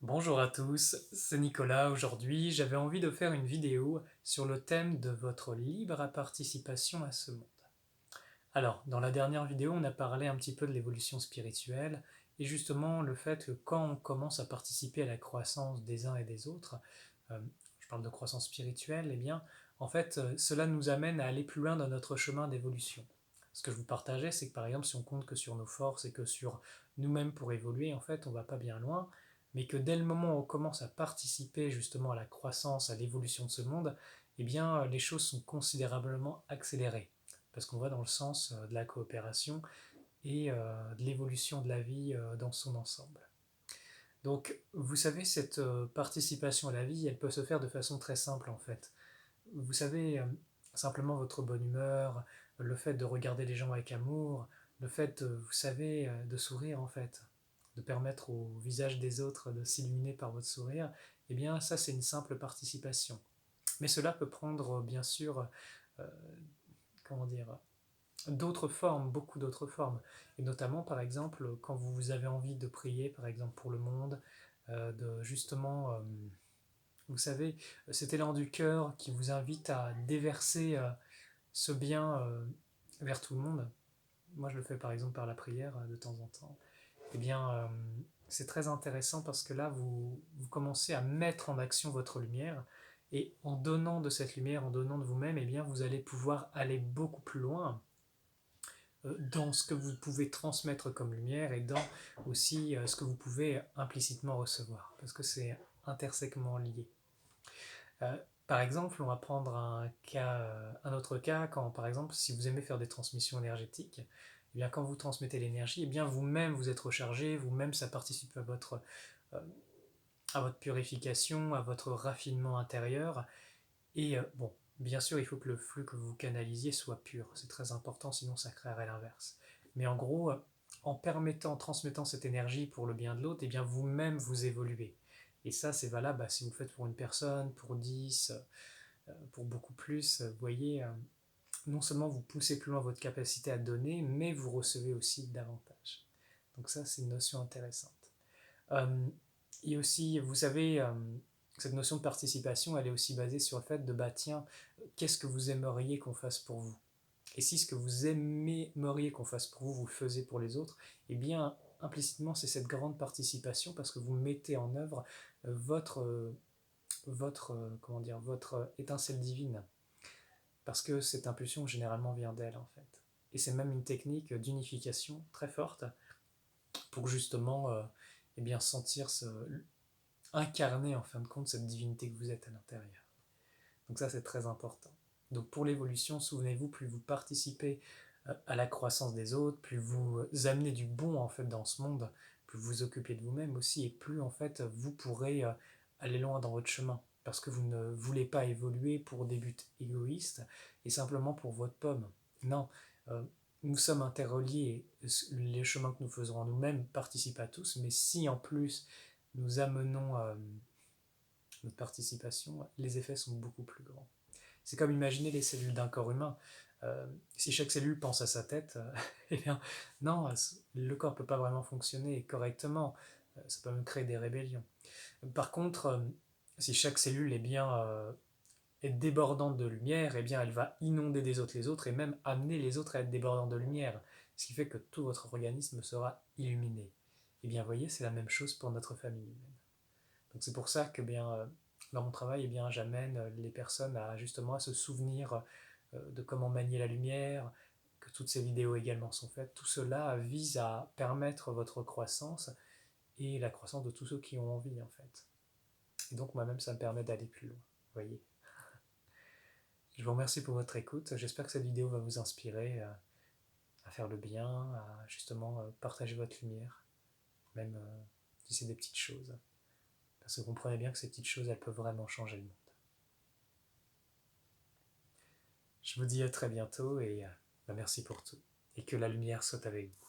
Bonjour à tous, c'est Nicolas. Aujourd'hui, j'avais envie de faire une vidéo sur le thème de votre libre participation à ce monde. Alors, dans la dernière vidéo, on a parlé un petit peu de l'évolution spirituelle et justement le fait que quand on commence à participer à la croissance des uns et des autres, euh, je parle de croissance spirituelle, eh bien, en fait, cela nous amène à aller plus loin dans notre chemin d'évolution. Ce que je vous partageais, c'est que par exemple, si on compte que sur nos forces et que sur nous-mêmes pour évoluer, en fait, on va pas bien loin, mais que dès le moment où on commence à participer justement à la croissance, à l'évolution de ce monde, eh bien, les choses sont considérablement accélérées parce qu'on va dans le sens de la coopération et de l'évolution de la vie dans son ensemble. Donc, vous savez, cette participation à la vie, elle peut se faire de façon très simple en fait. Vous savez, simplement votre bonne humeur, le fait de regarder les gens avec amour, le fait, vous savez, de sourire en fait, de permettre au visage des autres de s'illuminer par votre sourire, eh bien ça c'est une simple participation. Mais cela peut prendre bien sûr, euh, comment dire, d'autres formes, beaucoup d'autres formes. Et notamment, par exemple, quand vous avez envie de prier, par exemple, pour le monde, de justement, vous savez, cet élan du cœur qui vous invite à déverser ce bien vers tout le monde. Moi, je le fais par exemple par la prière de temps en temps. Eh bien, c'est très intéressant parce que là, vous commencez à mettre en action votre lumière. Et en donnant de cette lumière, en donnant de vous-même, eh bien, vous allez pouvoir aller beaucoup plus loin dans ce que vous pouvez transmettre comme lumière et dans aussi ce que vous pouvez implicitement recevoir, parce que c'est intersectement lié. Euh, Par exemple, on va prendre un autre cas, quand par exemple, si vous aimez faire des transmissions énergétiques, eh bien, quand vous transmettez l'énergie, eh bien vous-même vous êtes rechargé, vous-même ça participe euh, à votre purification, à votre raffinement intérieur, et bon, bien sûr, il faut que le flux que vous canalisiez soit pur. C'est très important, sinon ça créerait l'inverse. Mais en gros, en permettant, en transmettant cette énergie pour le bien de l'autre, eh bien vous-même vous évoluez. Et ça, c'est valable si vous le faites pour une personne, pour 10, pour beaucoup plus. Vous voyez, non seulement vous poussez plus loin votre capacité à donner, mais vous recevez aussi davantage. Donc ça, c'est une notion intéressante. Euh, et aussi, vous savez, cette notion de participation, elle est aussi basée sur le fait de, bah tiens, qu'est-ce que vous aimeriez qu'on fasse pour vous? Et si ce que vous aimeriez qu'on fasse pour vous, vous le faisiez pour les autres, eh bien, implicitement, c'est cette grande participation parce que vous mettez en œuvre comment dire, votre étincelle divine. Parce que cette impulsion, généralement, vient d'elle, en fait. Et c'est même une technique d'unification très forte pour justement eh bien, incarner en fin de compte cette divinité que vous êtes à l'intérieur. Donc ça c'est très important. Donc pour l'évolution, souvenez-vous, plus vous participez à la croissance des autres, plus vous amenez du bon en fait dans ce monde, plus vous vous occupez de vous-même aussi, et plus en fait vous pourrez aller loin dans votre chemin. Parce que vous ne voulez pas évoluer pour des buts égoïstes et simplement pour votre pomme. Non, euh, nous sommes interreliés, les chemins que nous faisons en nous-mêmes participent à tous, mais si en plus nous amenons notre participation, les effets sont beaucoup plus grands. C'est comme imaginer les cellules d'un corps humain. Si chaque cellule pense à sa tête, eh bien, non, le corps ne peut pas vraiment fonctionner correctement. Ça peut même créer des rébellions. Par contre, si chaque cellule est débordante de lumière, eh bien, elle va inonder des autres les autres et même amener les autres à être débordants de lumière. Ce qui fait que tout votre organisme sera illuminé. Et bien, vous voyez, c'est la même chose pour notre famille humaine. Donc c'est pour ça que bien, dans mon travail, eh bien, j'amène les personnes à justement à se souvenir de comment manier la lumière, que toutes ces vidéos également sont faites. Tout cela vise à permettre votre croissance et la croissance de tous ceux qui ont envie en fait. Et donc moi-même, ça me permet d'aller plus loin. Vous voyez. Je vous remercie pour votre écoute. J'espère que cette vidéo va vous inspirer à faire le bien, à justement partager votre lumière, même si c'est des petites choses. Parce que vous comprenez bien que ces petites choses, elles peuvent vraiment changer le monde. Je vous dis à très bientôt et merci pour tout. Et que la lumière soit avec vous.